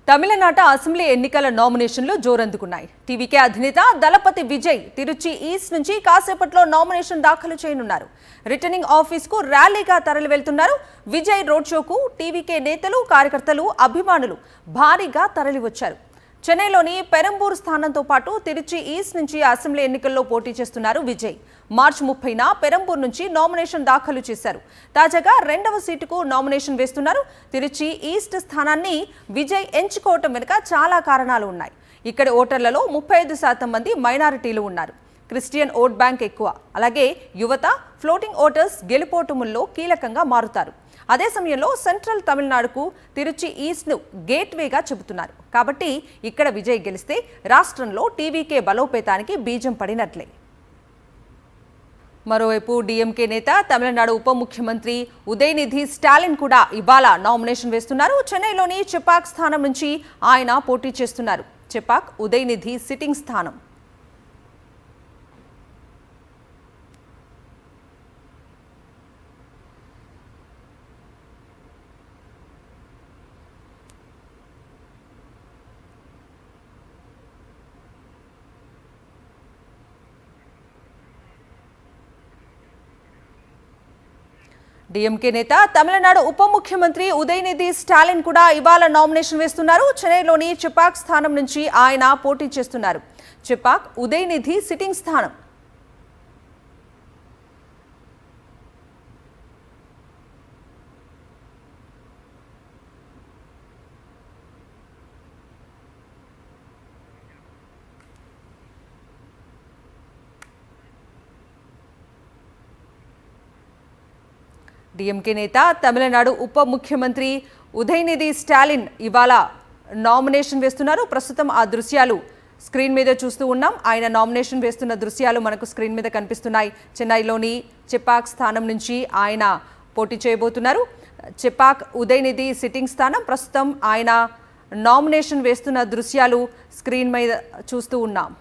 తమిళనాట అసెంబ్లీ ఎన్నికల నామినేషన్లు జోరందుకున్నాయి. టీవీకే అధినేత దళపతి విజయ్ తిరుచి ఈస్ట్ నుంచి కాసేపట్లో నామినేషన్ దాఖలు చేయనున్నారు. రిటర్నింగ్ ఆఫీస్కు ర్యాలీగా తరలి వెళ్తున్నారు. విజయ్ రోడ్ షోకు టీవీకే నేతలు, కార్యకర్తలు, అభిమానులు భారీగా తరలి వచ్చారు. చెన్నైలోని పెరంబూర్ స్థానంతో పాటు తిరుచి ఈస్ట్ నుంచి అసెంబ్లీ ఎన్నికల్లో పోటీ చేస్తున్నారు విజయ్. మార్చి 30న పెరంబూర్ నుంచి నామినేషన్ దాఖలు చేశారు. తాజాగా 2వ సీటుకు నామినేషన్ వేస్తున్నారు. తిరుచి ఈస్ట్ స్థానాన్ని విజయ్ ఎంచుకోవటం వెనుక చాలా కారణాలు ఉన్నాయి. ఇక్కడి ఓటర్లలో 35% మంది మైనారిటీలు ఉన్నారు. క్రిస్టియన్ ఓట్ బ్యాంక్ ఎక్కువ. అలాగే యువత, ఫ్లోటింగ్ ఓటర్స్ గెలుపోటముల్లో కీలకంగా మారుతారు. అదే సమయంలో సెంట్రల్ తమిళనాడుకు తిరుచి ఈస్ట్ను గేట్వేగా చెబుతున్నారు. కాబట్టి ఇక్కడ విజయ్ గెలిస్తే రాష్ట్రంలో టీవీకే బలోపేతానికి బీజం పడినట్లే. మరోవైపు డీఎంకే నేత, తమిళనాడు ఉప ముఖ్యమంత్రి ఉదయనిధి స్టాలిన్ కూడా ఇవాళ నామినేషన్ వేస్తున్నారు. చెన్నైలోని చెపాక్ స్థానం నుంచి ఆయన పోటీ చేస్తున్నారు. చెపాక్ ఉదయనిధి సిట్టింగ్ స్థానం. డీఎంకే నేత, తమిళనాడు ఉప ముఖ్యమంత్రి ఉదయనిధి స్టాలిన్ కూడా ఇవాళ నామినేషన్ వేస్తున్నారు. చెన్నైలోని చెపాక్ స్థానం నుంచి ఆయన పోటీ చేస్తున్నారు. చెపాక్ ఉదయనిధి సిట్టింగ్ స్థానం. డీఎంకే నేత, తమిళనాడు ఉప ముఖ్యమంత్రి ఉదయనిధి స్టాలిన్ ఇవాళ నామినేషన్ వేస్తున్నారు. ప్రస్తుతం ఆ దృశ్యాలు స్క్రీన్ మీద చూస్తూ ఉన్నాం. ఆయన నామినేషన్ వేస్తున్న దృశ్యాలు మనకు స్క్రీన్ మీద కనిపిస్తున్నాయి. చెన్నైలోని చెపాక్ స్థానం నుంచి ఆయన పోటీ చేయబోతున్నారు. చెపాక్ ఉదయనిధి సిట్టింగ్ స్థానం. ప్రస్తుతం ఆయన నామినేషన్ వేస్తున్న దృశ్యాలు స్క్రీన్ మీద చూస్తూ ఉన్నాం.